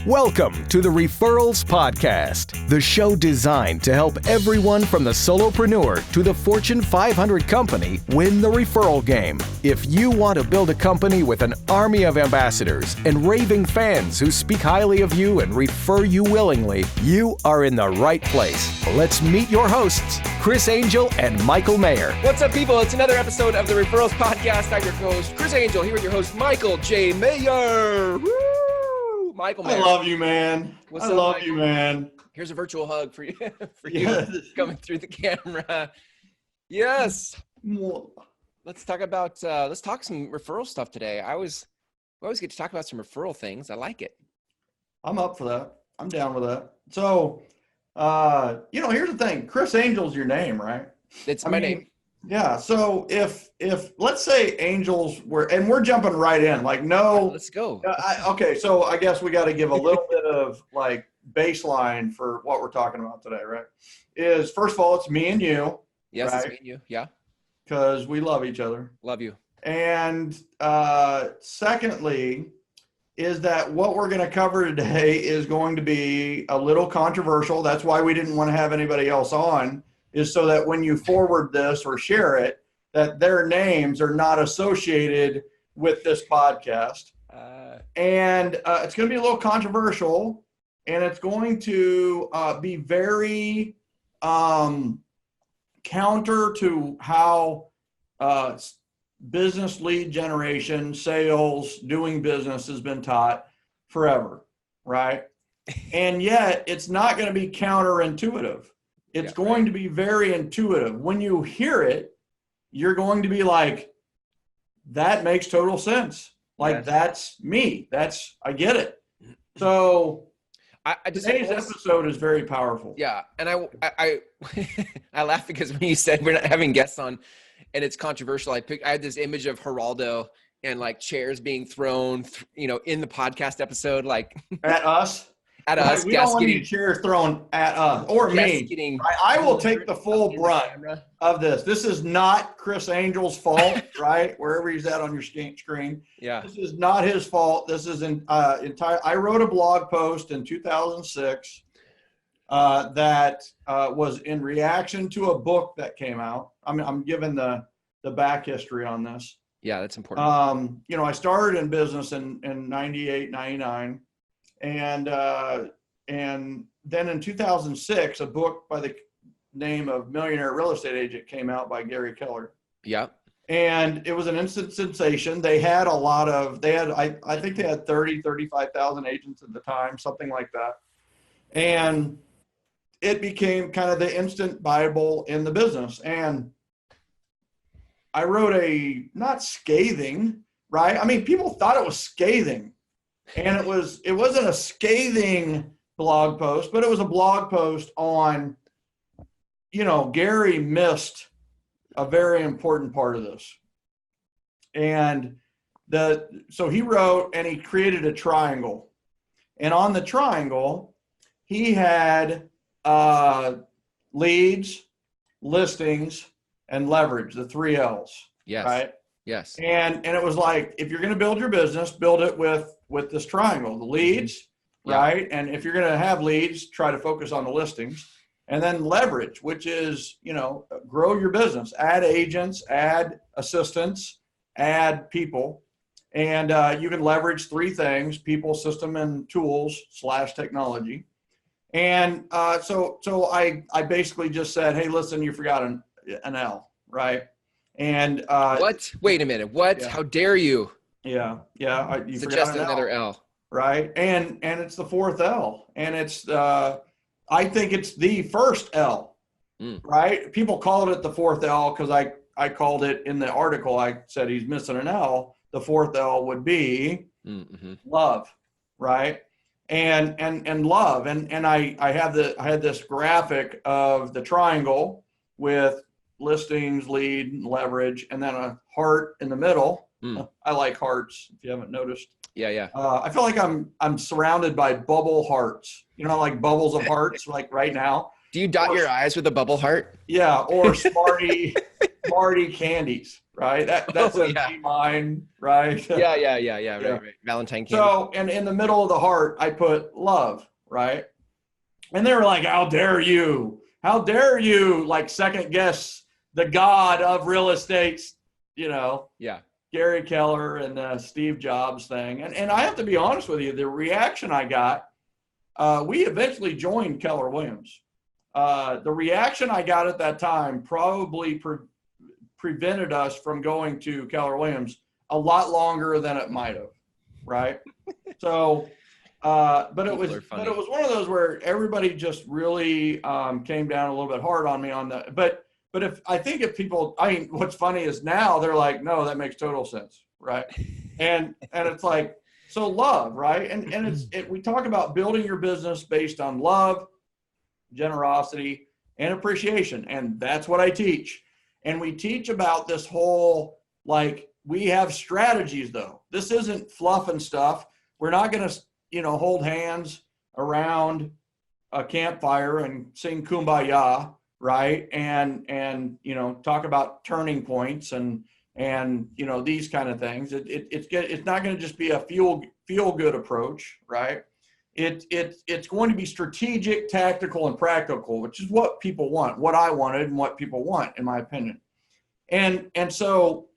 Welcome to the Referrals Podcast, the show designed to help everyone from the solopreneur to the Fortune 500 company win the referral game. If you want to build a company with an army of ambassadors and raving fans who speak highly of you and refer you willingly, you are in the right place. Let's meet your hosts, Chris Angel and Michael Maher. What's up, people? It's another episode of the Referrals Podcast. I'm your host, Chris Angel, here with your host, Michael J. Maher. Woo! Michael Maher. I love you, man. What's I up, love Michael? you, man. Here's a virtual hug for you, Yes. coming through the camera. Yes. Let's talk about, let's talk some referral stuff today. We always get to talk about some referral things. I like it. I'm up for that. I'm down with that. So, here's the thing. Chris Angel's your name, right? It's my name. Yeah. So if let's say Angels were, and we're jumping right in, like, no. Let's go. Okay. So I guess we got to give a little bit of like baseline for what we're talking about today, right? Is first of all, it's me and you. Yes, right? It's me and you. Yeah. Because we love each other. Love you. And secondly, is that what we're going to cover today is going to be a little controversial. That's why we didn't want to have anybody else on, is so that when you forward this or share it, that their names are not associated with this podcast. And it's going to be a little controversial, and it's going to be very counter to how business lead generation, sales, doing business has been taught forever, right? And yet it's not going to be counterintuitive. It's going to be very intuitive. When you hear it, you're going to be like, that makes total sense. Like, yes. That's me. I get it. So today's episode is very powerful. Yeah. And I laugh because when you said we're not having guests on and it's controversial, I had this image of Geraldo and like chairs being thrown, in the podcast episode, like at us. At us, we don't want any chairs thrown at us or me. I will take the full brunt of this. This is not Chris Angel's fault, right? Wherever he's at on your screen. Yeah. This is not his fault. This is entire. I wrote a blog post in 2006 that was in reaction to a book that came out. I'm giving the back history on this. Yeah, that's important. I started in business in 98, 99. And then in 2006, a book by the name of Millionaire Real Estate Agent came out by Gary Keller. Yeah. And it was an instant sensation. They had I think they had 35,000 agents at the time, something like that. And it became kind of the instant Bible in the business. And I wrote not scathing, right? I mean, people thought it was scathing. And it wasn't a scathing blog post, but it was a blog post on, Gary missed a very important part of this. And so he wrote and he created a triangle. And on the triangle, he had leads, listings, and leverage, the 3 L's. Yes. Right? Yes. And it was like, if you're going to build your business, build it with this triangle, the leads, right? And if you're going to have leads, try to focus on the listings. And then leverage, which is, grow your business, add agents, add assistants, add people. And you can leverage 3 things: people, system, and tools / technology. And so I basically just said, hey, listen, you forgot an L, right? And what? Wait a minute. What? Yeah. How dare you? Yeah. You suggest another L, right? And it's the 4th L, and it's I think it's the first L, right? People call it the 4th L because I called it in the article. I said he's missing an L. The 4th L would be love, right? And love, and I had this graphic of the triangle with listings, lead, and leverage, and then a heart in the middle. I like hearts, if you haven't noticed. Yeah. I feel like I'm surrounded by bubble hearts. Like bubbles of hearts, like right now. Do you dot your eyes with a bubble heart? Yeah, or Smarty, Marty candies, right? That's a G mine, right? Yeah. Right. Valentine candy. So, and in the middle of the heart, I put love, right? And they were like, how dare you? How dare you, like, second guess the god of real estate, Gary Keller and the Steve Jobs thing. And I have to be honest with you, the reaction I got, we eventually joined Keller Williams. The reaction I got at that time probably prevented us from going to Keller Williams a lot longer than it might have, right? So, but it was one of those where everybody just really came down a little bit hard on me on that. But if people, what's funny is now they're like, no, that makes total sense, right? And it's like, so love, right? And we talk about building your business based on love, generosity, and appreciation, and that's what I teach. And we teach about this whole, like, we have strategies though. This isn't fluff and stuff. We're not going to, hold hands around a campfire and sing Kumbaya, right? And talk about turning points and these kind of things. It's not going to just be a feel good approach, right? It's going to be strategic, tactical, and practical, which is what people want, what I wanted, and what people want, in my opinion. And so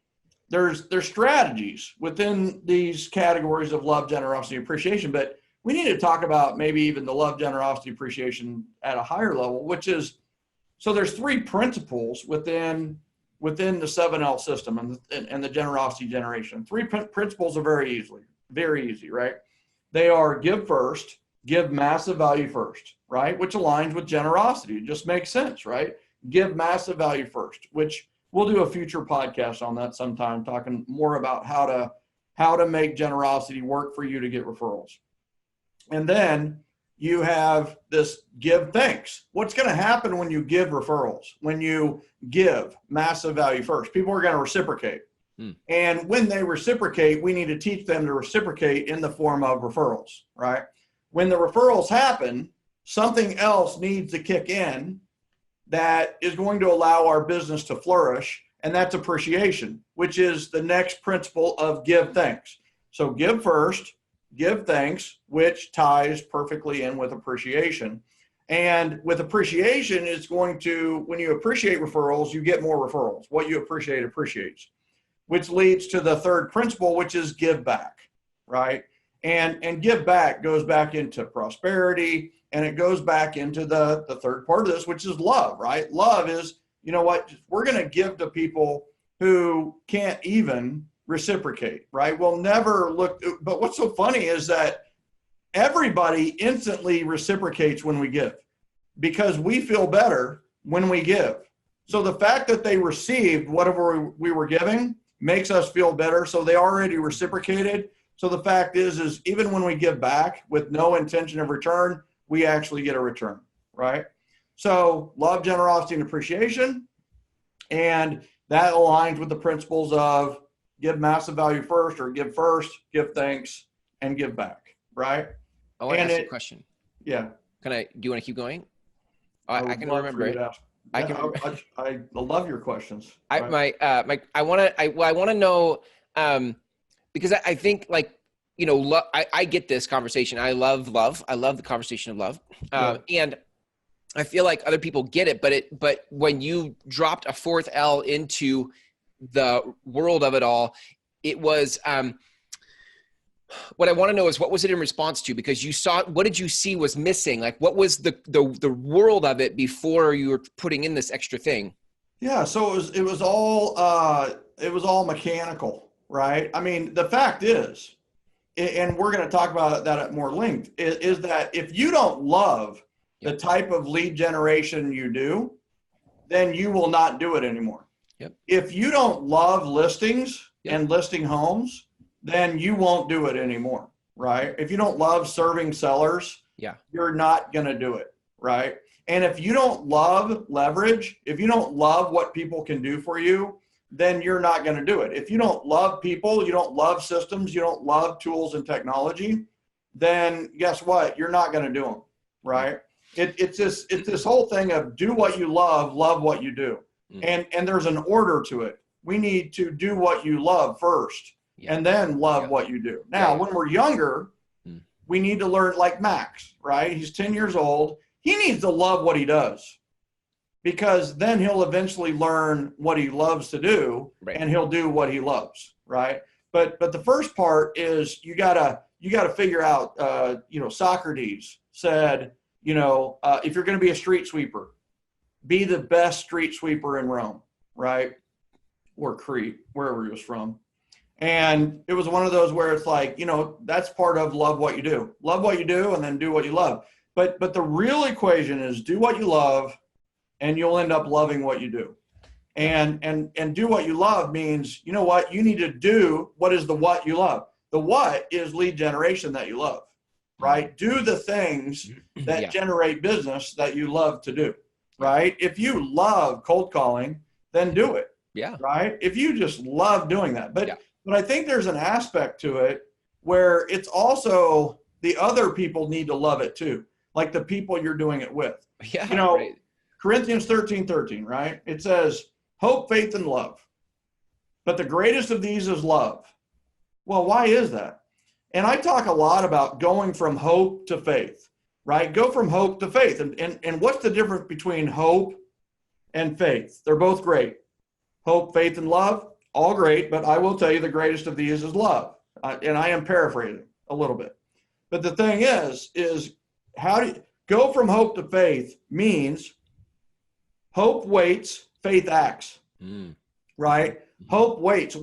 there's strategies within these categories of love, generosity, appreciation, but we need to talk about maybe even the love, generosity, appreciation at a higher level, which is, so there's 3 principles within the 7L system and the generosity generation. 3 principles are very easy, right? They are give first, give massive value first, right? Which aligns with generosity. It just makes sense, right? Give massive value first, which we'll do a future podcast on that sometime, talking more about how to make generosity work for you to get referrals. And then you have this give thanks. What's going to happen when you give referrals? When you give massive value first, people are going to reciprocate. And when they reciprocate, we need to teach them to reciprocate in the form of referrals, right? When the referrals happen, something else needs to kick in that is going to allow our business to flourish, and that's appreciation, which is the next principle of give thanks. So give first, give thanks, which ties perfectly in with appreciation. And with appreciation, it's going to, when you appreciate referrals, you get more referrals. What you appreciate appreciates, which leads to the third principle, which is give back, right? And give back goes back into prosperity, and it goes back into the third part of this, which is love, right? Love is, you know what, we're going to give to people who can't even reciprocate, right? We'll never look, but what's so funny is that everybody instantly reciprocates when we give, because we feel better when we give. So the fact that they received whatever we were giving makes us feel better. So they already reciprocated. So the fact is even when we give back with no intention of return, we actually get a return, right? So love, generosity, and appreciation. And that aligns with the principles of give massive value first, or give first, give thanks, and give back, right? I want to ask you a question. Yeah. Do you want to keep going? I can remember it. I love your questions. Right? I want to know, because I think, like, I get this conversation. I love love. I love the conversation of love. And I feel like other people get it, but when you dropped a 4th L into the world of it all, it was, what I want to know is, what was it in response to? Because you saw, what did you see was missing? Like, what was the world of it before you were putting in this extra thing? Yeah. So it was all mechanical, right? I mean, the fact is, and we're going to talk about that at more length, is that if you don't love the type of lead generation you do, then you will not do it anymore. Yep. If you don't love listings and listing homes, then you won't do it anymore, right? If you don't love serving sellers, you're not going to do it, right? And if you don't love leverage, if you don't love what people can do for you, then you're not going to do it. If you don't love people, you don't love systems, you don't love tools and technology, then guess what? You're not going to do them, right? It's this whole thing of do what you love what you do. And there's an order to it. We need to do what you love first, and then love what you do. Now, when we're younger, we need to learn, like Max, right? He's 10 years old. He needs to love what he does, because then he'll eventually learn what he loves to do, and he'll do what he loves, right? But the first part is you gotta figure out. Socrates said, if you're going to be a street sweeper, be the best street sweeper in Rome, right? Or Crete, wherever he was from. And it was one of those where it's like, that's part of love what you do. Love what you do, and then do what you love. But the real equation is do what you love, and you'll end up loving what you do. And do what you love means, you need to do what is the what you love. The what is lead generation that you love, right? Do the things that generate business that you love to do, right? If you love cold calling, then do it. Yeah. Right. If you just love doing that. But I think there's an aspect to it where it's also the other people need to love it too. Like the people you're doing it with. Yeah. Corinthians 13:13, right? It says, hope, faith, and love. But the greatest of these is love. Well, why is that? And I talk a lot about going from hope to faith, right? Go from hope to faith. And what's the difference between hope and faith? They're both great. Hope, faith, and love, all great, but I will tell you the greatest of these is love. And I am paraphrasing a little bit. But the thing is how do you go from hope to faith means hope waits, faith acts, right? Hope waits.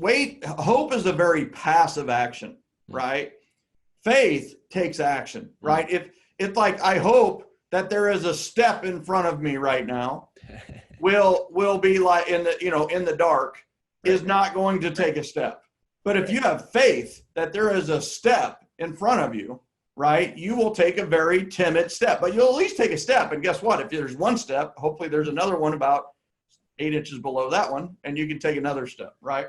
Hope is a very passive action, right? Faith takes action, right? If it's like, I hope that there is a step in front of me right now, will be like in the dark, is not going to take a step. But if you have faith that there is a step in front of you, right, you will take a very timid step, but you'll at least take a step. And guess what? If there's one step, hopefully there's another one about 8 inches below that one, and you can take another step, right?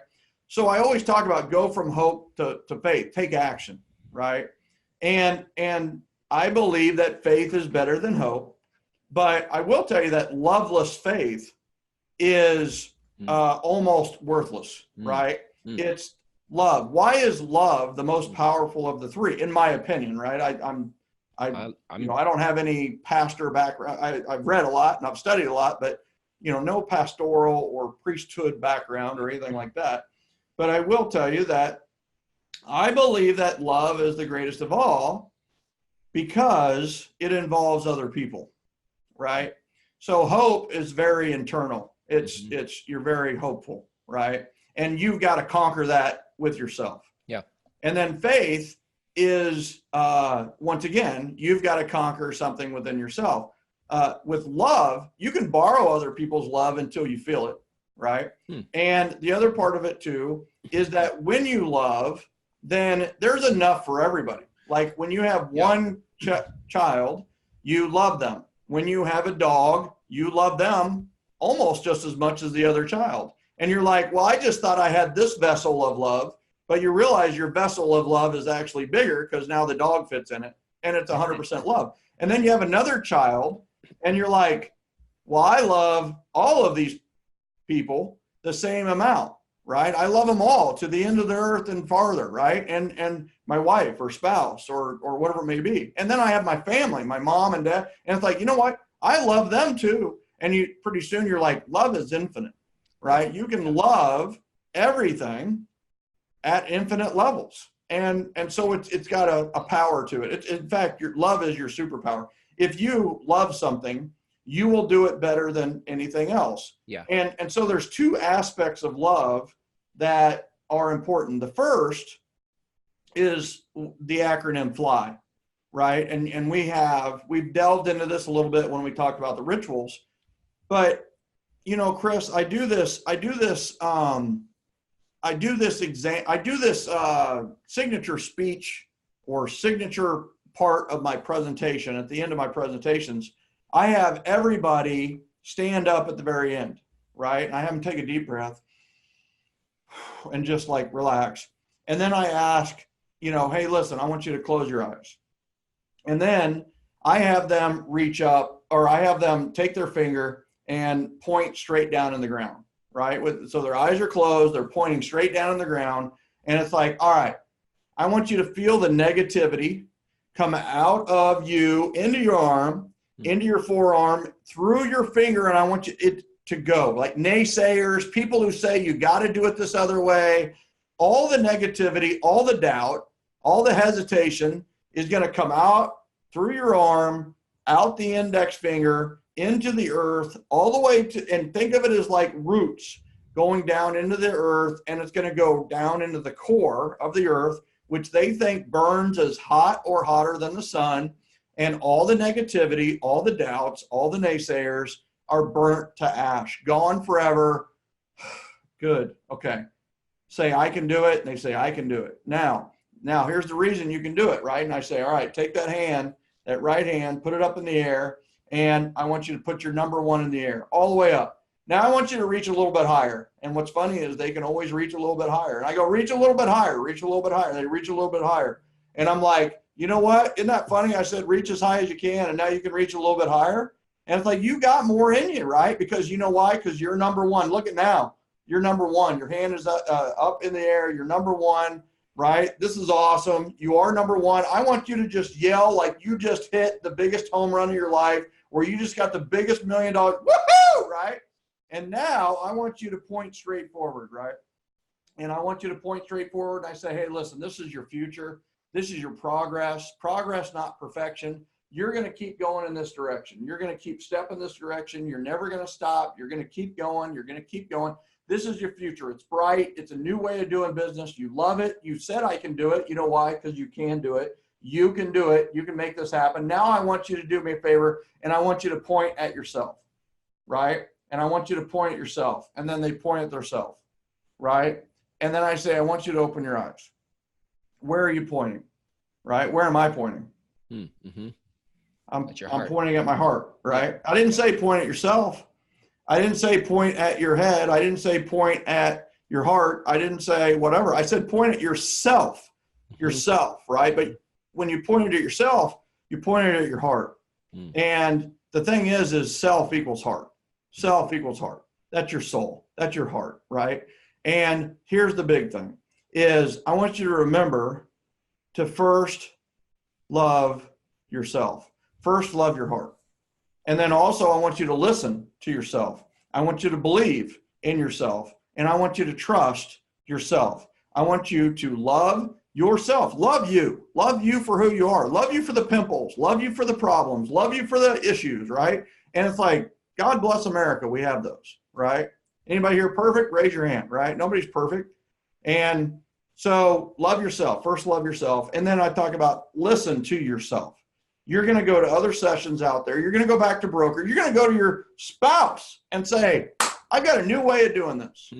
So I always talk about go from hope to faith, take action, right? And I believe that faith is better than hope, but I will tell you that loveless faith is almost worthless, right? It's love. Why is love the most powerful of the three, in my opinion, right? I don't have any pastor background. I've read a lot and I've studied a lot, but no pastoral or priesthood background or anything like that. But I will tell you that I believe that love is the greatest of all because it involves other people, right? So hope is very internal. It's you're very hopeful, right? And you've got to conquer that with yourself. Yeah. And then faith is, once again, you've got to conquer something within yourself. With love, you can borrow other people's love until you feel it, right? And the other part of it too is that when you love, then there's enough for everybody. Like when you have one child, you love them. When you have a dog, you love them almost just as much as the other child. And you're like, well, I just thought I had this vessel of love, but you realize your vessel of love is actually bigger because now the dog fits in it and it's 100% love. And then you have another child and you're like, well, I love all of these people the same amount, right? I love them all to the end of the earth and farther, right? And my wife or spouse or whatever it may be. And then I have my family, my mom and dad. And it's like, you know what? I love them too. And you pretty soon you're like, love is infinite, right? You can love everything at infinite levels. And so it's got a power to it. In fact, your love is your superpower. If you love something, you will do it better than anything else. Yeah. And so there's two aspects of love that are important. The first is the acronym FLY, right? And we've delved into this a little bit when we talked about the rituals. But Chris, I do this signature speech or signature part of my presentation. At the end of my presentations, I have everybody stand up at the very end, right? And I have them take a deep breath and just like relax. And then I ask, hey, listen, I want you to close your eyes. And then I have them reach up, or I have them take their finger and point straight down in the ground, right? So their eyes are closed, they're pointing straight down in the ground. And it's like, all right, I want you to feel the negativity come out of you into your arm, into your forearm, through your finger, and I want it to go. Like naysayers, people who say you got to do it this other way, all the negativity, all the doubt, all the hesitation is going to come out through your arm, out the index finger, into the earth, all the way to, and think of it as like roots going down into the earth, and it's going to go down into the core of the earth, which they think burns as hot or hotter than the sun. And all the negativity, all the doubts, all the naysayers are burnt to ash, gone forever. Good. Okay. Say, I can do it. And they say, I can do it. Now, here's the reason you can do it, right? And I say, all right, take that hand, that right hand, put it up in the air, and I want you to put your number one in the air, all the way up. Now I want you to reach a little bit higher. And what's funny is they can always reach a little bit higher. And I go, reach a little bit higher, reach a little bit higher. They reach a little bit higher. And I'm like, you know what? Isn't that funny? I said, reach as high as you can, and now you can reach a little bit higher. And it's like, you got more in you, right? Because you know why? Because you're number one. Look at now. You're number one. Your hand is up in the air. You're number one, right? This is awesome. You are number one. I want you to just yell like you just hit the biggest home run of your life, or you just got the biggest $1 million, woohoo, right? And now I want you to point straight forward, right? And I want you to point straight forward. And I say, hey, listen, this is your future. This is your progress. Progress, not perfection. You're going to keep going in this direction. You're going to keep stepping this direction. You're never going to stop. You're going to keep going. You're going to keep going. This is your future. It's bright. It's a new way of doing business. You love it. You said I can do it. You know why? Because you can do it. You can do it. You can make this happen. Now I want you to do me a favor, and I want you to point at yourself, right? And I want you to point at yourself. And then they point at themselves, right? And then I say, I want you to open your eyes. Where are you pointing, right? Where am I pointing? Mm-hmm. I'm pointing at my heart, right? I didn't say point at yourself. I didn't say point at your head. I didn't say point at your heart. I didn't say whatever. I said point at yourself, right? But when you pointed at yourself, you pointed at your heart. And the thing is self equals heart. Self equals heart. That's your soul. That's your heart, right? And here's the big thing is I want you to remember to first love yourself. First love your heart. And then also I want you to listen to yourself. I want you to believe in yourself. And I want you to trust yourself. I want you to love yourself. Love you. Love you for who you are. Love you for the pimples. Love you for the problems. Love you for the issues, right? And it's like, God bless America. We have those, right? Anybody here perfect? Raise your hand, right? Nobody's perfect. And so love yourself. First love yourself. And then I talk about listen to yourself. You're going to go to other sessions out there. You're going to go back to broker. You're going to go to your spouse and say, I've got a new way of doing this.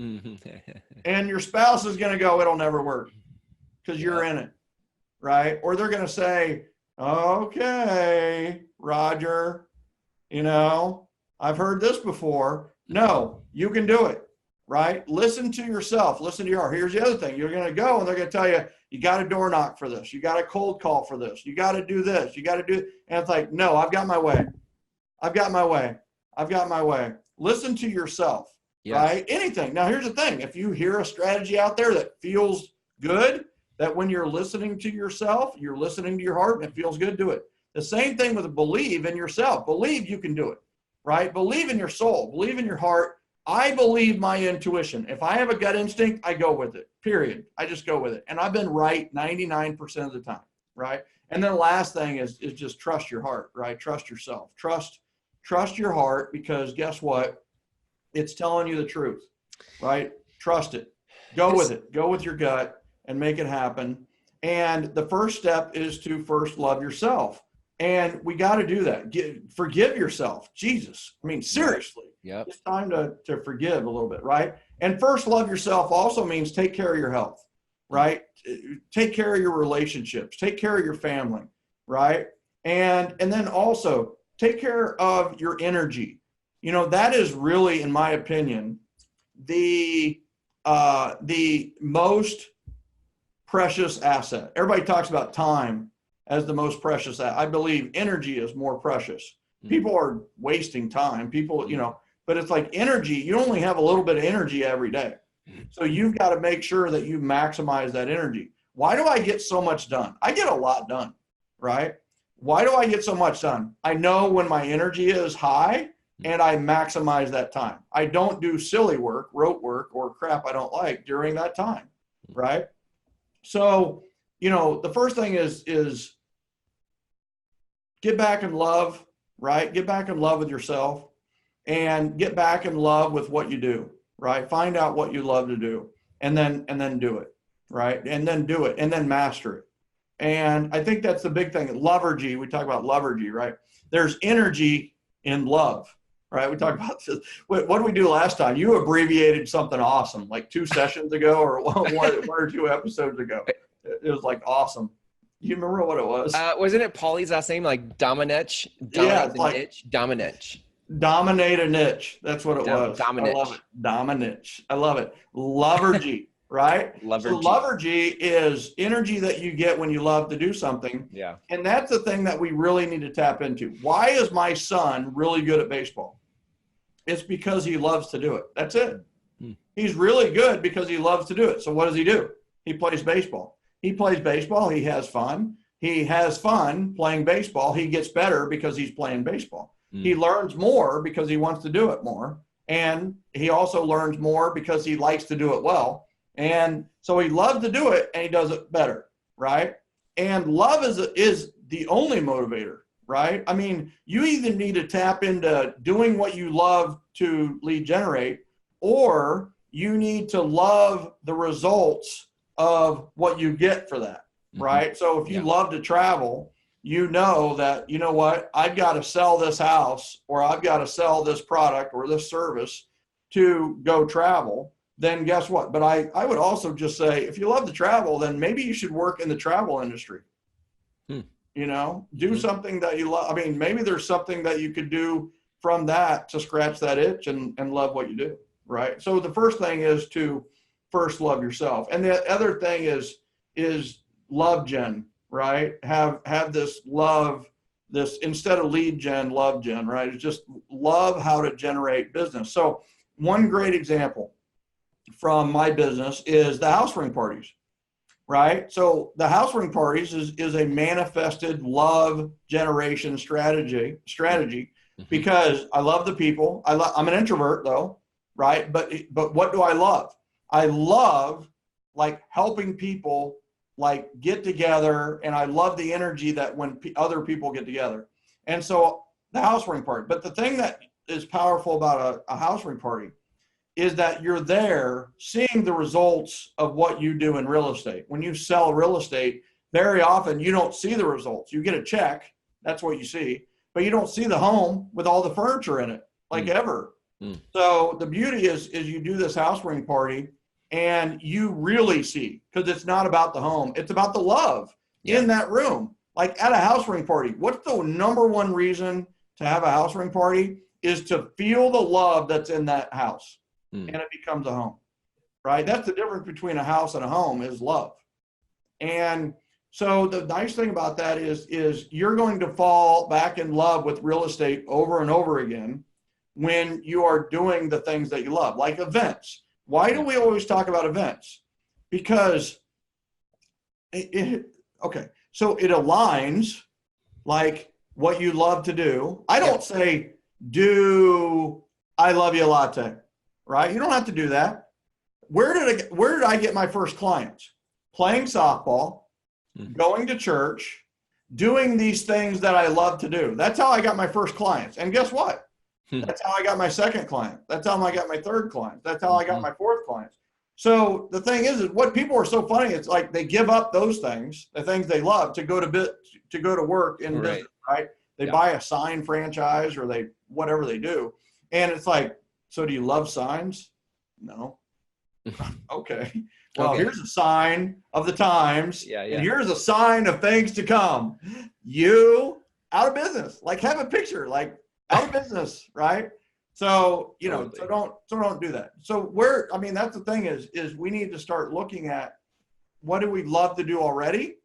And your spouse is going to go, it'll never work because you're in it, right? Or they're going to say, okay, Roger, I've heard this before. No, you can do it, right? Listen to yourself. Listen to your heart. Here's the other thing. You're going to go and they're going to tell you, you got to door knock for this. You got to cold call for this. You got to do this. You got to do it. And it's like, no, I've got my way. I've got my way. I've got my way. Listen to yourself, right? Anything. Now, here's the thing. If you hear a strategy out there that feels good, that when you're listening to yourself, you're listening to your heart and it feels good, do it. The same thing with believe in yourself. Believe you can do it, right? Believe in your soul. Believe in your heart. I believe my intuition. If I have a gut instinct, I go with it, period. I just go with it. And I've been right 99% of the time, right? And then the last thing is just trust your heart, right? Trust yourself. Trust your heart because guess what? It's telling you the truth, right? Trust it. Go with it. Go with your gut and make it happen. And the first step is to first love yourself. And we got to do that. Forgive yourself. Jesus. I mean, seriously. Yep. It's time to forgive a little bit, right? And first love yourself also means take care of your health, right? Take care of your relationships. Take care of your family, right? And then also take care of your energy. That is really, in my opinion, the most precious asset. Everybody talks about time as the most precious asset. I believe energy is more precious. People are wasting time. People, but it's like energy. You only have a little bit of energy every day. So you've got to make sure that you maximize that energy. Why do I get so much done? I get a lot done, right? Why do I get so much done? I know when my energy is high and I maximize that time. I don't do silly work, rote work, or crap I don't like during that time, right? So, the first thing is get back in love, right? Get back in love with yourself and get back in love with what you do, right? Find out what you love to do and then do it, right? And then do it and then master it. And I think that's the big thing. Lovergy, we talk about lovergy, right? There's energy in love, right? We talked about this. What did we do last time? You abbreviated something awesome, like 2 sessions ago or one or 2 episodes ago. It was like awesome. You remember what it was? Wasn't it Paulie's last name, like Dominech? Yeah, it's like niche. Dominech. Dominate a niche. That's what it was. Dominech. I love it. Dominech. I love it. Lovergy, right? Lovergy. So lovergy is energy that you get when you love to do something. Yeah. And that's the thing that we really need to tap into. Why is my son really good at baseball? It's because he loves to do it. That's it. He's really good because he loves to do it. So what does he do? He plays baseball. He plays baseball. He has fun. He has fun playing baseball. He gets better because he's playing baseball. He learns more because he wants to do it more. And he also learns more because he likes to do it well. And so he loves to do it and he does it better, right? And love is the only motivator, right? I mean, you either need to tap into doing what you love to lead generate, or you need to love the results of what you get for that, right? So if you love to travel, you know that, you know what, I've got to sell this house or I've got to sell this product or this service to go travel, then guess what? But I would also just say, if you love to travel, then maybe you should work in the travel industry. Do something that you love. I mean, maybe there's something that you could do from that to scratch that itch and love what you do, right? So the first thing is to first love yourself. And the other thing is love gen, right? Have this love, this instead of lead gen, love gen, right? It's just love how to generate business. So one great example from my business is the house ring parties, right? So the house ring parties is a manifested love generation strategy because I love the people. I'm an introvert though, right? But what do I love? I love like helping people like get together, and I love the energy that when other people get together. And so the house ring party. But the thing that is powerful about a house ring party is that you're there seeing the results of what you do in real estate. When you sell real estate, very often you don't see the results. You get a check, that's what you see, but you don't see the home with all the furniture in it, like ever. So the beauty is you do this house ring party and you really see, because it's not about the home, it's about the love in that room. Like at a house ring party, what's the number one reason to have a house ring party is to feel the love that's in that house. And it becomes a home, right? That's the difference between a house and a home is love. And so the nice thing about that is you're going to fall back in love with real estate over and over again when you are doing the things that you love, like events. Why do we always talk about events? Because so it aligns like what you love to do. I don't say, do I love you latte, right? You don't have to do that. Where did I get my first clients? Playing softball, going to church, doing these things that I love to do. That's how I got my first clients. And guess what? That's how I got my second client. That's how I got my third client. That's how I got my fourth client. So the thing is what people are so funny. It's like they give up those things, the things they love, to go to work in business, right? They buy a sign franchise or whatever they do, and it's like, so do you love signs? No. Okay. Well, here's a sign of the times, and here's a sign of things to come. You out of business. Like have a picture, like out of business, right? So, so don't do that. So that's the thing is we need to start looking at what do we love to do already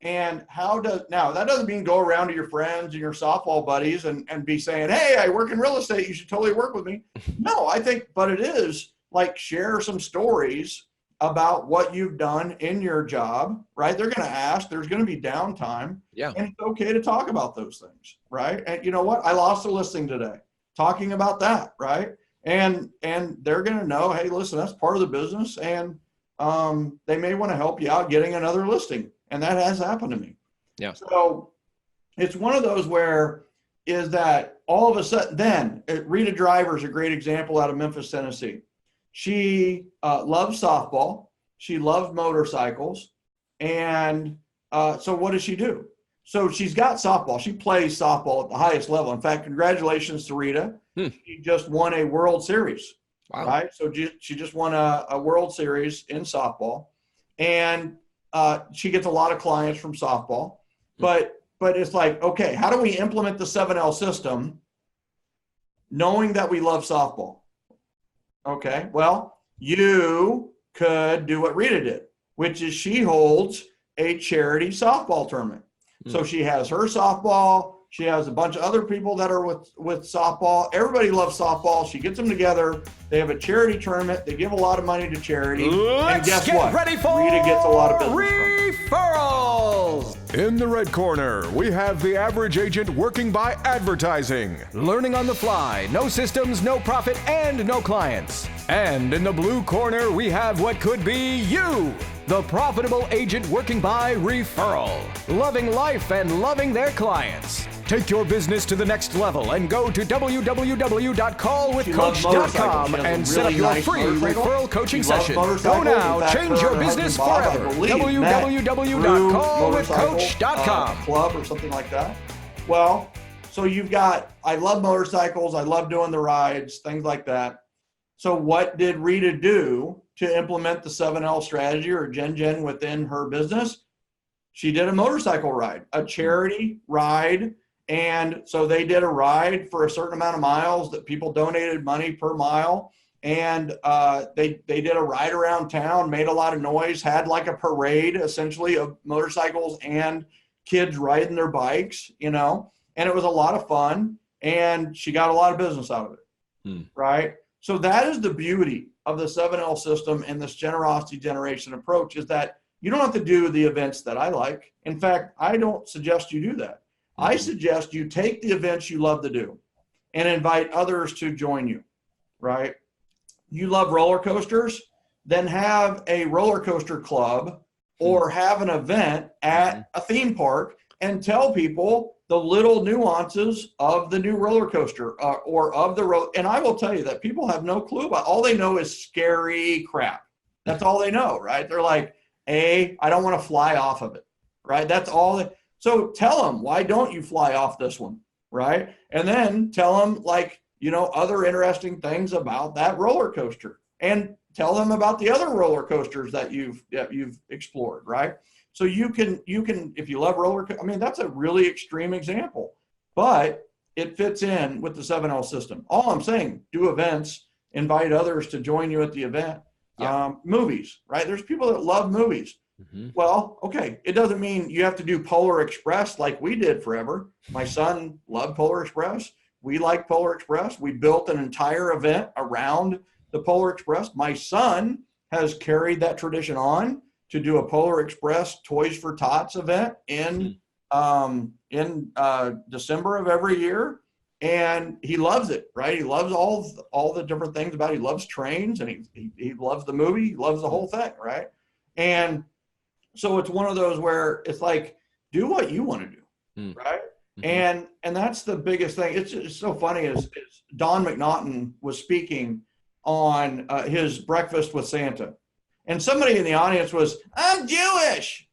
And now that doesn't mean go around to your friends and your softball buddies and be saying, hey, I work in real estate, you should totally work with me. No, I think, but it is like share some stories about what you've done in your job, right? They're going to ask, there's going to be downtime. Yeah. And it's okay to talk about those things, right? And you know what? I lost a listing today talking about that, right? And they're going to know, hey, listen, that's part of the business. And they may want to help you out getting another listing. And that has happened to me. Yeah. So it's one of those where is that all of a sudden, then Rita Driver is a great example out of Memphis, Tennessee. She loves softball. She loves motorcycles. And so what does she do? So she's got softball. She plays softball at the highest level. In fact, congratulations to Rita. She just won a World Series. Wow. Right? So she just won a World Series in softball. And she gets a lot of clients from softball. But it's like, okay, how do we implement the 7L system knowing that we love softball? Okay, well, you could do what Rita did, which is she holds a charity softball tournament. So she has her softball. She has a bunch of other people that are with softball. Everybody loves softball. She gets them together. They have a charity tournament. They give a lot of money to charity. And guess what? Ready for Rita gets a lot of business referrals. In the red corner, we have the average agent working by advertising. Learning on the fly, no systems, no profit, and no clients. And in the blue corner, we have what could be you. The profitable agent working by referral, loving life and loving their clients. Take your business to the next level and go to www.callwithcoach.com and set up your free referral coaching session. Go now, change your business forever. www.callwithcoach.com. Club or something like that. Well, so you've got, I love motorcycles, I love doing the rides, things like that. So what did Rita do to implement the 7L strategy or Gen within her business? She did a motorcycle ride, a charity ride. And so they did a ride for a certain amount of miles that people donated money per mile. And they did a ride around town, made a lot of noise, had like a parade essentially of motorcycles and kids riding their bikes, you know, and it was a lot of fun. And she got a lot of business out of it, right? So that is the beauty of the 7L system and this generosity generation approach is that you don't have to do the events that I like. In fact, I don't suggest you do that. I suggest you take the events you love to do and invite others to join you, right? You love roller coasters, then have a roller coaster club or have an event at a theme park and tell people the little nuances of the new roller coaster or of the road. And I will tell you that people have no clue about, all they know is scary crap. That's all they know, right? They're like, I don't want to fly off of it, right? That's all. So tell them, why don't you fly off this one, right? And then tell them like, you know, other interesting things about that roller coaster and tell them about the other roller coasters that you've explored, right? So you can, if you love I mean, that's a really extreme example, but it fits in with the 7L system. All I'm saying, do events, invite others to join you at the event. Movies, right? There's people that love movies. Well, okay. It doesn't mean you have to do Polar Express like we did forever. My son loved Polar Express. We like Polar Express. We built an entire event around the Polar Express. My son has carried that tradition on to do a Polar Express Toys for Tots event in December of every year. And he loves it, right? He loves all the different things about it. He loves trains and he loves the movie. He loves the whole thing, right? And so it's one of those where it's like, do what you want to do, right? And that's the biggest thing. It's so funny is Don McNaughton was speaking on his Breakfast with Santa. And somebody in the audience was, I'm Jewish.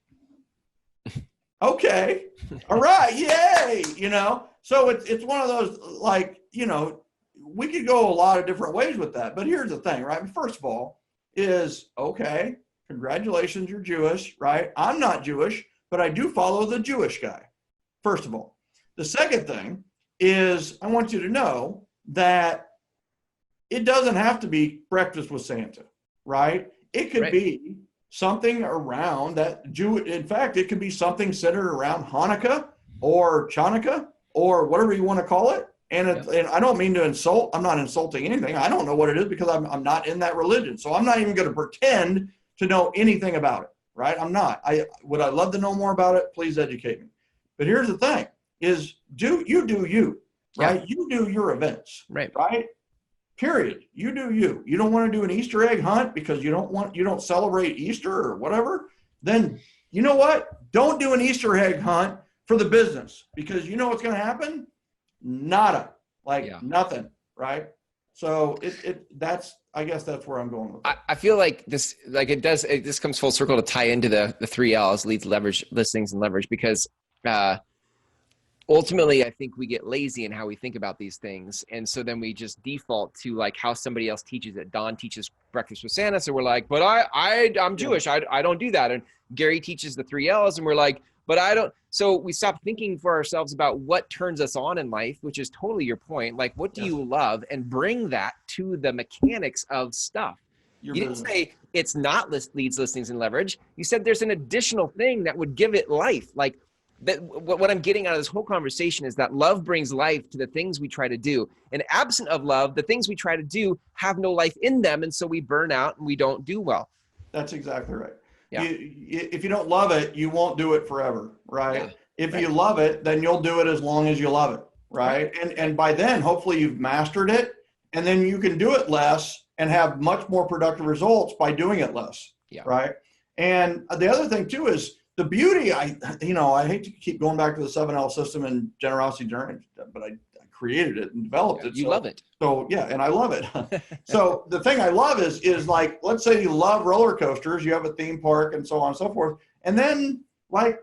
Okay. All right. Yay. You know, so it's one of those, like, you know, we could go a lot of different ways with that. But here's the thing, right? First of all is, okay, congratulations, you're Jewish, right? I'm not Jewish, but I do follow the Jewish guy. First of all. The second thing is I want you to know that it doesn't have to be Breakfast with Santa, right? It could be something around that in fact, it could be something centered around Hanukkah or Chanukah or whatever you want to call it. And I don't mean to insult. I'm not insulting anything. I don't know what it is because I'm not in that religion. So I'm not even going to pretend to know anything about it, right? I'm not. Would I love to know more about it? Please educate me. But here's the thing is do you, right? Yeah. You do your events, right? Period. You do you. You don't want to do an Easter egg hunt because you don't celebrate Easter or whatever. Then you know what? Don't do an Easter egg hunt for the business because you know what's going to happen? Nada, nothing, right? So I guess that's where I'm going with it. I feel like this comes full circle to tie into the 3 L's, leads, leverage, listings, and leverage, because ultimately, I think we get lazy in how we think about these things. And so then we just default to like how somebody else teaches it. Don teaches Breakfast with Santa. So we're like, but I'm Jewish. I don't do that. And Gary teaches the 3 L's and we're like, but I don't. So we stop thinking for ourselves about what turns us on in life, which is totally your point. Like, what do you love? And bring that to the mechanics of stuff. You didn't say it's not leads, listings, and leverage. You said there's an additional thing that would give it life. Like, that what I'm getting out of this whole conversation is that love brings life to the things we try to do. And absent of love, the things we try to do have no life in them. And so we burn out and we don't do well. That's exactly right. Yeah. If you don't love it, you won't do it forever, right? Yeah. If you love it, then you'll do it as long as you love it, right? And by then, hopefully you've mastered it, and then you can do it less and have much more productive results by doing it less, right? And the other thing too is, the beauty, I hate to keep going back to the 7L system and generosity journey, but I created it and developed it. You love it. So yeah, and I love it. So the thing I love is like, let's say you love roller coasters, you have a theme park and so on and so forth. And then like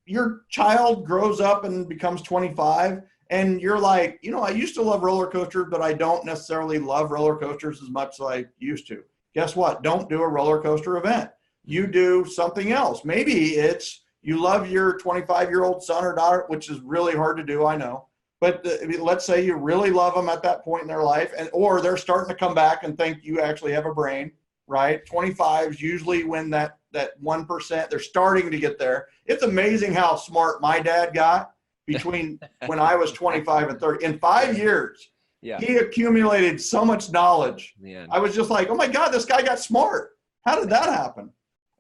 your child grows up and becomes 25 and you're like, I used to love roller coasters, but I don't necessarily love roller coasters as much as I used to. Guess what? Don't do a roller coaster event. You do something else. Maybe it's you love your 25-year-old son or daughter, which is really hard to do, I know. But let's say you really love them at that point in their life, or they're starting to come back and think you actually have a brain, right? 25 is usually when that 1%, they're starting to get there. It's amazing how smart my dad got between when I was 25 and 30. In 5 years, he accumulated so much knowledge. I was just like, oh my God, this guy got smart. How did that happen?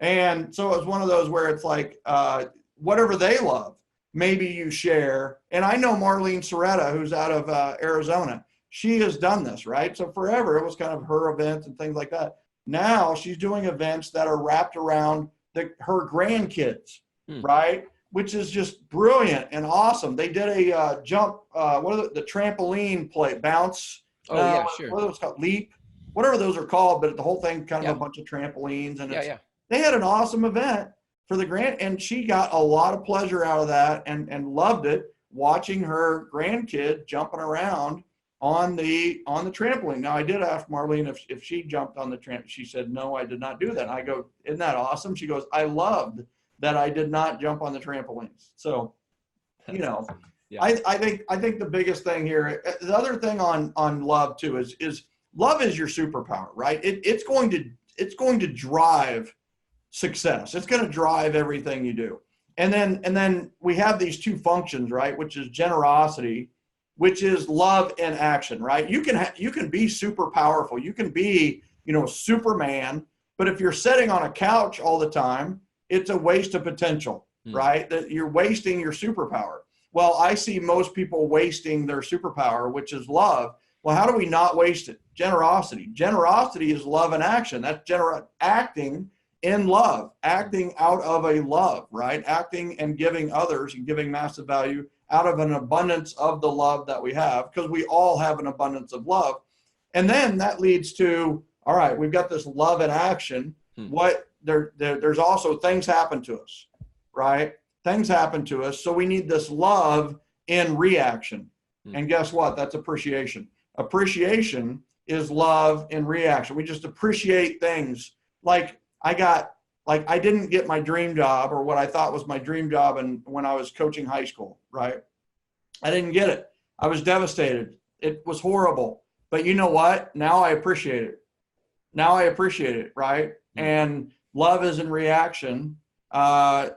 And so it was one of those where it's like, whatever they love, maybe you share. And I know Marlene Soretta, who's out of Arizona. She has done this, right? So forever, it was kind of her events and things like that. Now she's doing events that are wrapped around her grandkids, right? Which is just brilliant and awesome. They did a jump, the trampoline play, bounce. Oh, yeah, sure. What are those called? Leap, whatever those are called, but the whole thing kind of a bunch of trampolines. And they had an awesome event for the and she got a lot of pleasure out of that and loved it, watching her grandkid jumping around on the trampoline. Now I did ask Marlene if she jumped on the trampoline. She said, no, I did not do that. And I go, isn't that awesome? She goes, I loved that I did not jump on the trampolines. So, I think the biggest thing here, the other thing on love too is love is your superpower, right? It's going to drive success. It's going to drive everything you do. And then we have these two functions, right? Which is generosity, which is love in action, right? You can be super powerful. You can be, Superman, but if you're sitting on a couch all the time, it's a waste of potential, right? That you're wasting your superpower. Well, I see most people wasting their superpower, which is love. Well, how do we not waste it? Generosity. Generosity is love in action. That's acting in love, acting out of a love, right? Acting and giving others and giving massive value out of an abundance of the love that we have, because we all have an abundance of love. And then that leads to, all right, we've got this love in action. There's also things happen to us, right? Things happen to us. So we need this love in reaction. And guess what? That's appreciation. Appreciation is love in reaction. We just appreciate things. Like I didn't get my dream job, or what I thought was my dream job when I was coaching high school, right? I didn't get it. I was devastated. It was horrible. But you know what? Now I appreciate it. Now I appreciate it, right? And Love is in reaction,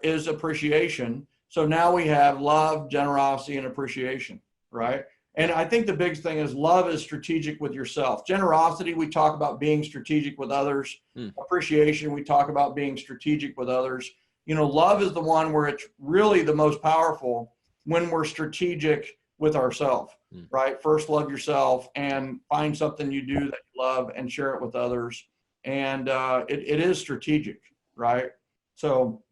is appreciation. So now we have love, generosity, and appreciation, right? And I think the big thing is love is strategic with yourself. Generosity, we talk about being strategic with others. Appreciation, we talk about being strategic with others. You know, love is the one where it's really the most powerful when we're strategic with ourselves, right? First, love yourself and find something you do that you love and share it with others. And it is strategic, right? So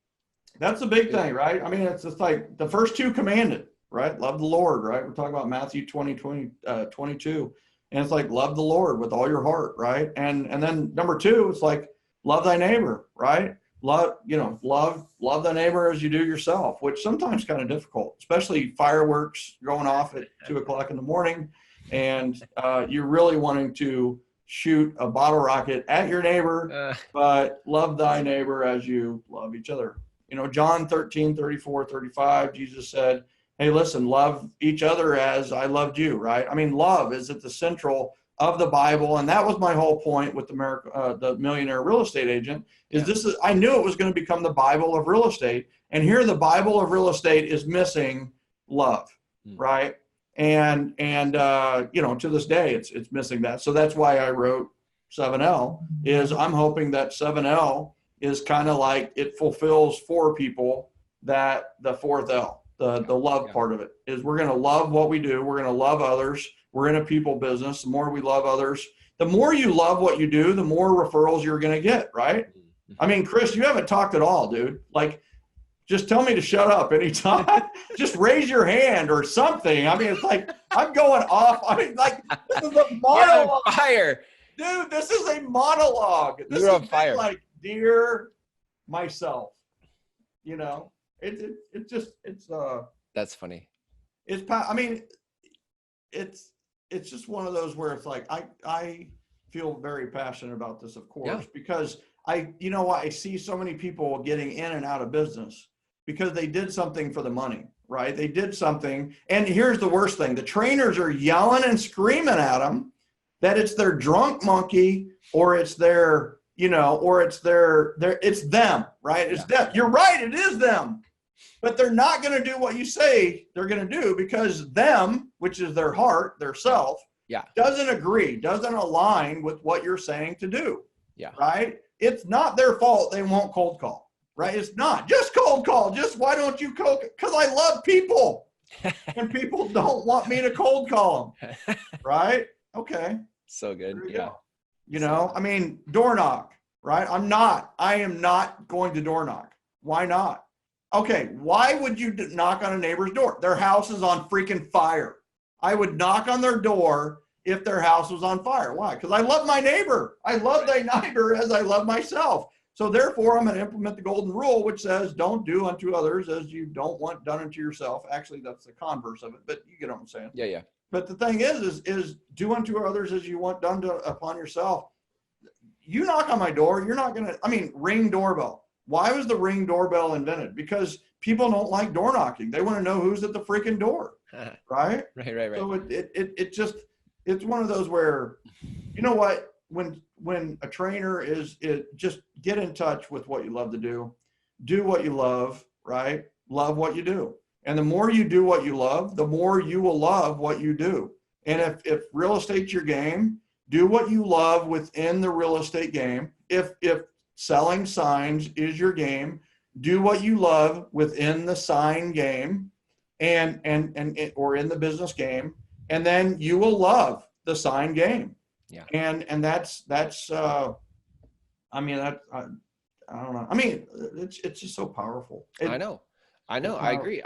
that's the big thing, right? I mean, it's just like the first two commanded, right? Love the Lord, right? We're talking about Matthew 22. And it's like, love the Lord with all your heart, right? And then number two, it's like, love thy neighbor, right? Love thy neighbor as you do yourself, which sometimes kind of difficult, especially fireworks going off at 2:00 in the morning. And you're really wanting to shoot a bottle rocket at your neighbor, but love thy neighbor as you love each other. You know, John 13:34-35, Jesus said, hey, listen, love each other as I loved you, right? I mean, love is at the central of the Bible. And that was my whole point with the Millionaire Real Estate Agent is I knew it was going to become the Bible of real estate. And here the Bible of real estate is missing love, right? And you know, to this day, it's missing that. So that's why I wrote 7L is I'm hoping that 7L is kind of like it fulfills for people that the fourth L, the love part of it is we're going to love what we do. We're going to love others. We're in a people business. The more we love others, the more you love what you do, the more referrals you're going to get, right? I mean, Chris, you haven't talked at all, dude. Like, just tell me to shut up anytime. Just raise your hand or something. I mean, it's like, I'm going off. I mean, like, this is a monologue. You're on fire. Dude, this is a monologue. This You're on fire. Like, dear myself, you know, it's that's funny. I mean, it's just one of those where it's like, I feel very passionate about this, of course, because you know what? I see so many people getting in and out of business because they did something for the money, right? They did something. And here's the worst thing. The trainers are yelling and screaming at them that it's their drunk monkey or it's their, you know, or it's it's them, right? It's them. You're right. It is them. But they're not going to do what you say they're going to do because them, which is their heart, their self, doesn't agree, doesn't align with what you're saying to do. Yeah. Right? It's not their fault they won't cold call. Right? It's not. Just cold call. Just why don't you cold? Because I love people. And people don't want me to cold call them. Right? Okay. So good. Go. You know, I mean, door knock. Right? I am not going to door knock. Why not? Okay, why would you knock on a neighbor's door? Their house is on freaking fire. I would knock on their door if their house was on fire. Why? Because I love my neighbor. I love thy neighbor as I love myself. So therefore, I'm going to implement the golden rule, which says don't do unto others as you don't want done unto yourself. Actually, that's the converse of it, but you get what I'm saying. Yeah. But the thing is do unto others as you want done upon yourself. You knock on my door, you're not going to, ring doorbell. Why was the Ring doorbell invented? Because people don't like door knocking. They want to know who's at the freaking door, right? Right. So it's one of those where, you know what, when a trainer just get in touch with what you love to do what you love, right? Love what you do. And the more you do what you love, the more you will love what you do. And if real estate's your game, do what you love within the real estate game. If selling signs is your game, do what you love within the sign game and or in the business game, and then you will love the sign game. Yeah. And that's I don't know. I mean, it's just so powerful. I know. I agree.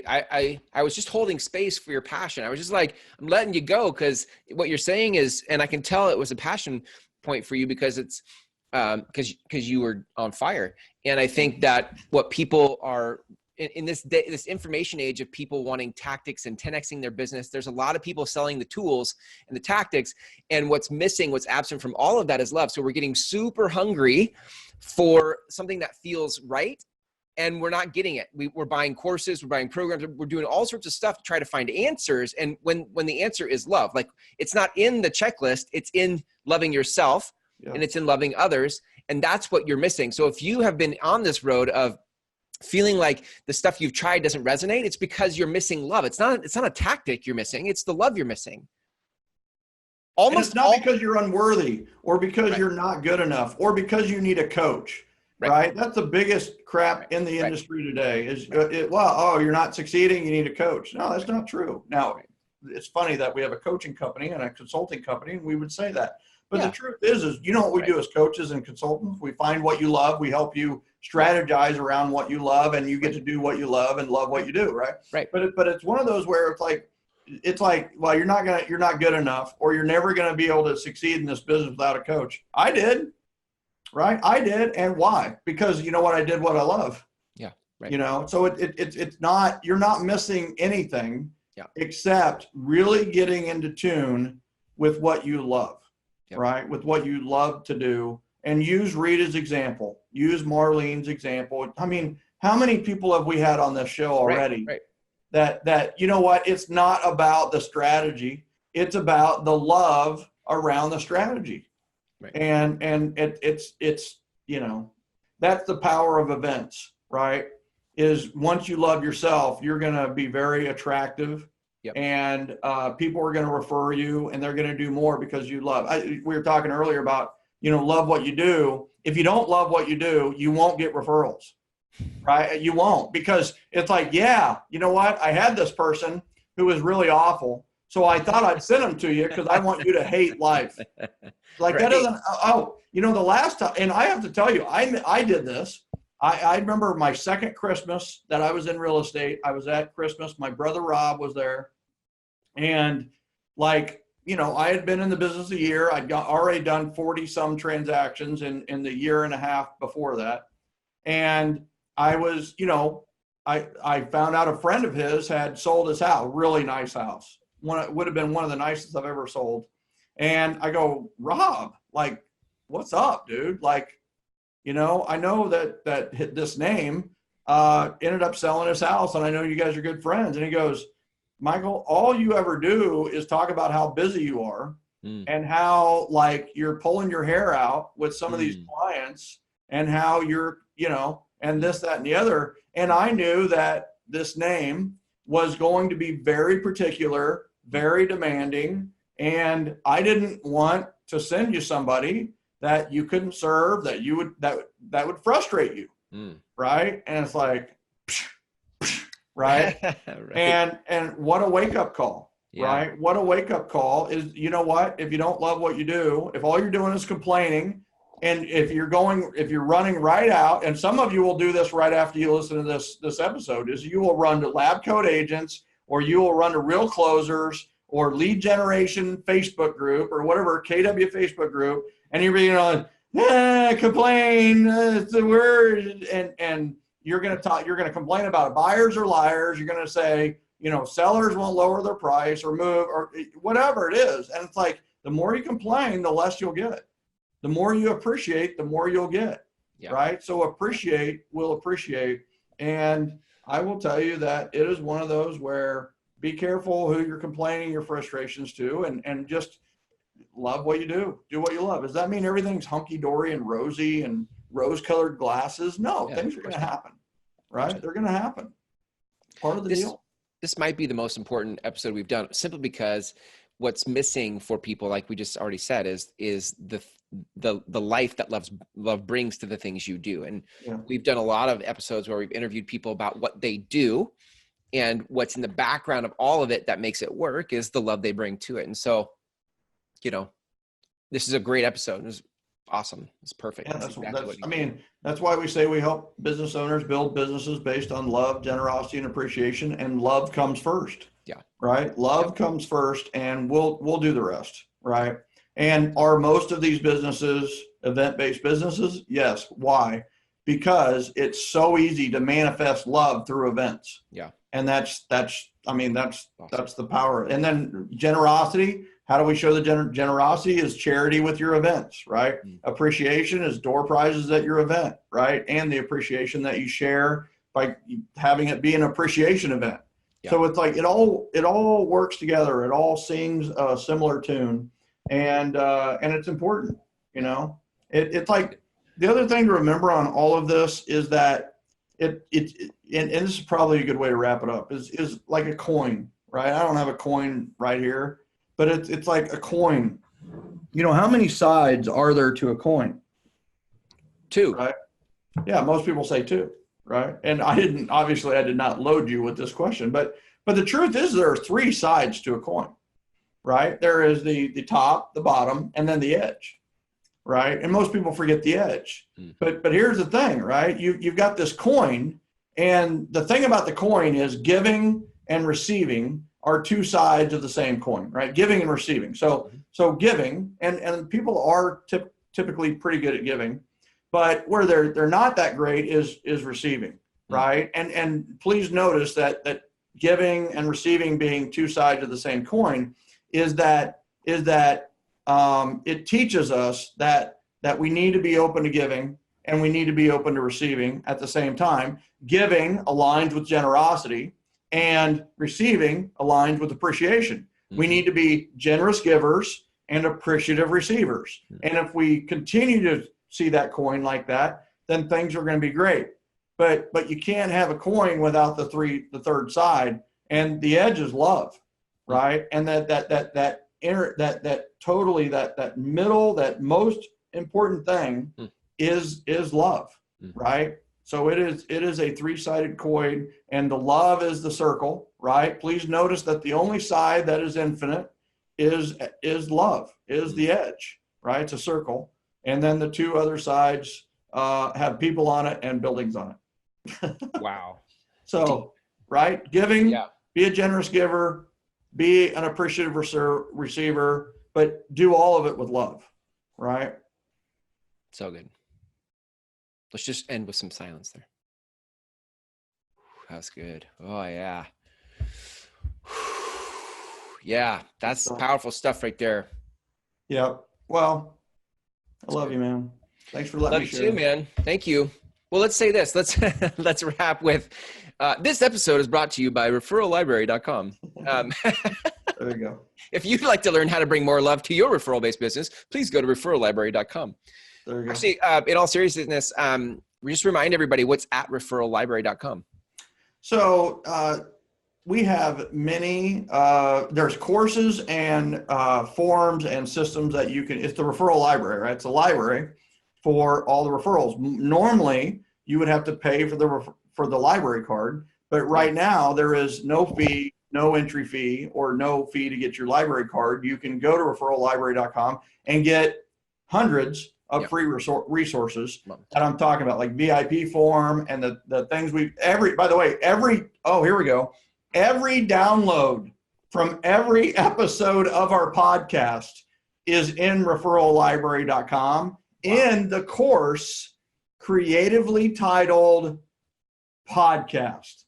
I was just holding space for your passion. I was just like, I'm letting you go because what you're saying is, and I can tell it was a passion point for you because it's, because you were on fire. And I think that what people are in this information age of people wanting tactics and 10xing their business, there's a lot of people selling the tools and the tactics. And what's missing, what's absent from all of that is love. So we're getting super hungry for something that feels right. And we're not getting it. We're buying courses, we're buying programs, we're doing all sorts of stuff to try to find answers. And when the answer is love, like it's not in the checklist, it's in loving yourself. Yeah. And it's in loving others. And that's what you're missing. So if you have been on this road of feeling like the stuff you've tried doesn't resonate, it's because you're missing love. It's not a tactic you're missing. It's the love you're missing. And it's not because you're unworthy or because you're not good enough or because you need a coach, right? That's the biggest crap in the industry today is, you're not succeeding, you need a coach. No, that's not true. Now, it's funny that we have a coaching company and a consulting company, and we would say that. But the truth is you know what we do as coaches and consultants? We find what you love. We help you strategize around what you love, and you get to do what you love and love what you do, right? Right. But it's one of those where it's like, well, you're not good enough, or you're never going to be able to succeed in this business without a coach. I did, right? I did. And why? Because you know what? I did what I love. Yeah. Right. You know, so it's not, you're not missing anything except really getting into tune with what you love, right? With what you love to do, and use Rita's example, use Marlene's example. I mean, how many people have we had on this show already? Right. That you know what, it's not about the strategy, it's about the love around the strategy. Right. And it's you know, that's the power of events, right? Is once you love yourself, you're going to be very attractive. And people are going to refer you, and they're going to do more because you love. We were talking earlier about, you know, love what you do. If you don't love what you do, you won't get referrals. Right? You won't, because it's like, you know what? I had this person who was really awful, so I thought I'd send them to you because I want you to hate life. Like that doesn't, you know, the last time, and I have to tell you, I did this. I remember my second Christmas that I was in real estate. I was at Christmas. My brother Rob was there. And like, you know, I had been in the business a year. I'd already done 40 some transactions in the year and a half before that. And I was, you know, I found out a friend of his had sold his house, really nice house. Would have been one of the nicest I've ever sold. And I go, Rob, like, what's up, dude? Like, you know, I know that this name ended up selling his house, and I know you guys are good friends. And he goes, Michael, all you ever do is talk about how busy you are and how like you're pulling your hair out with some of these clients and how you're, you know, and this, that, and the other. And I knew that this name was going to be very particular, very demanding. And I didn't want to send you somebody that you couldn't serve, that you would, that would frustrate you. Right. And it's like, right. And what a wake up call, right? What a wake up call is, you know what, if you don't love what you do, if all you're doing is complaining, and if you're running right out, and some of you will do this right after you listen to this episode, is you will run to lab coat agents, or you will run to Real Closers or lead generation Facebook group or whatever, KW Facebook group. And you're being on, complain, it's the word. And you're going to complain about buyers are liars. You're going to say, you know, sellers won't lower their price or move or whatever it is. And it's like, the more you complain, the less you'll get. The more you appreciate, the more you'll get, right? So appreciate will appreciate. And I will tell you that it is one of those where be careful who you're complaining your frustrations to, and just love what you do. Do what you love. Does that mean everything's hunky-dory and rosy and rose-colored glasses? No, things are going to happen, right? They're going to happen. Part of the deal. This might be the most important episode we've done, simply because what's missing for people, like we just already said, is the life that love brings to the things you do. And we've done a lot of episodes where we've interviewed people about what they do, and what's in the background of all of it that makes it work is the love they bring to it. And so, you know, this is a great episode. It was awesome. It's perfect. Yeah, that's why we say we help business owners build businesses based on love, generosity, and appreciation. And love comes first. Yeah. Right. Love comes first, and we'll do the rest. Right. And are most of these businesses event-based businesses? Yes. Why? Because it's so easy to manifest love through events. Yeah. And that's the power. And then generosity. How do we show the generosity? Is charity with your events, right? Appreciation is door prizes at your event, right? And the appreciation that you share by having it be an appreciation event. Yeah. So it's like it all works together. It all sings a similar tune, and it's important. You know, it's like the other thing to remember on all of this is that and this is probably a good way to wrap it up, is like a coin, right? I don't have a coin right here, but it's like a coin. You know, how many sides are there to a coin? 2. Right? Yeah, most people say 2, right? And I did not load you with this question, but the truth is there are 3 sides to a coin, right? There is the top, the bottom, and then the edge, right? And most people forget the edge. But here's the thing, right? You've got this coin, and the thing about the coin is giving and receiving are 2 sides of the same coin, right? Giving and receiving. So giving, and people are typically pretty good at giving, but where they're not that great is receiving, right? And please notice that giving and receiving being 2 sides of the same coin is that it teaches us that we need to be open to giving and we need to be open to receiving at the same time. Giving aligns with generosity and receiving aligns with appreciation. We need to be generous givers and appreciative receivers. And if we continue to see that coin like that, then things are going to be great. But you can't have a coin without the third side, and the edge is love, right? And that middle, that most important thing is love, right? So it is a 3-sided coin, and the love is the circle, right? Please notice that the only side that is infinite is love, is the edge, right? It's a circle. And then the 2 other sides have people on it and buildings on it. Wow. So, right? Giving, be a generous giver, be an appreciative receiver, but do all of it with love, right? So good. Let's just end with some silence there. That's good. Oh, yeah. Yeah, that's powerful stuff right there. Yeah. Well, I love you, man. Thanks for letting me share. Love you too, man. Thank you. Well, let's say this. Let's wrap with this episode is brought to you by referrallibrary.com. There you go. If you'd like to learn how to bring more love to your referral-based business, please go to referrallibrary.com. There you go. Actually, in all seriousness, we just remind everybody what's at referrallibrary.com. So we have many, there's courses and forms and systems that you can, it's the referral library, right? It's a library for all the referrals. Normally, you would have to pay for the library card, but right now there is no fee, no entry fee, or no fee to get your library card. You can go to referrallibrary.com and get hundreds of free resources that I'm talking about, like VIP form and the things here we go. Every download from every episode of our podcast is in referrallibrary.com in the course creatively titled podcast.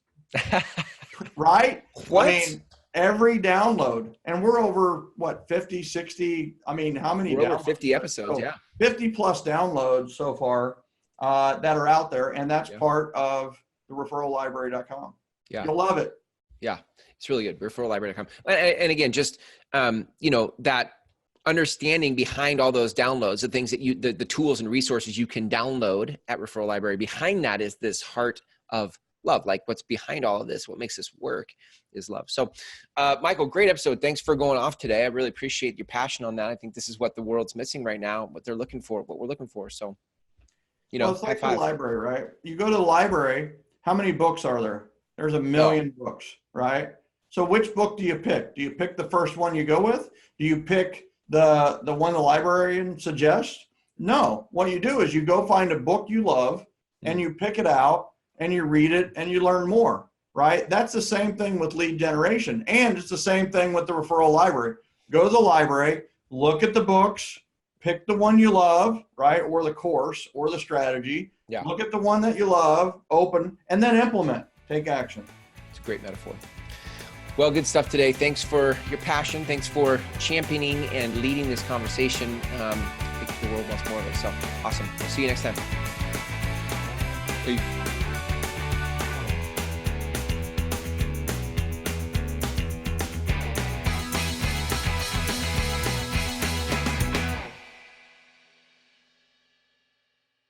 Right? What? I mean, every download, and we're over 50, 60. I mean, how many? We're over 50 episodes. 50 plus downloads so far that are out there. And that's part of the referrallibrary.com. Yeah. You'll love it. Yeah. It's really good. Referrallibrary.com. And again, just, that understanding behind all those downloads, the things that the tools and resources you can download at Referral Library, behind that is this heart of love. Like what's behind all of this, what makes this work is love. So, Michael, great episode. Thanks for going off today. I really appreciate your passion on that. I think this is what the world's missing right now, what they're looking for, what we're looking for. So, it's like the library, right? You go to the library, how many books are there? There's a million books, right? So which book do you pick? Do you pick the first one you go with? Do you pick the one the librarian suggests? No. What you do is you go find a book you love and you pick it out and you read it and you learn more, right? That's the same thing with lead generation. And it's the same thing with the referral library. Go to the library, look at the books, pick the one you love, right? Or the course or the strategy. Yeah. Look at the one that you love, open, and then implement. Take action. It's a great metaphor. Well, good stuff today. Thanks for your passion. Thanks for championing and leading this conversation. I think the world wants more of it. So awesome. We'll see you next time. Peace.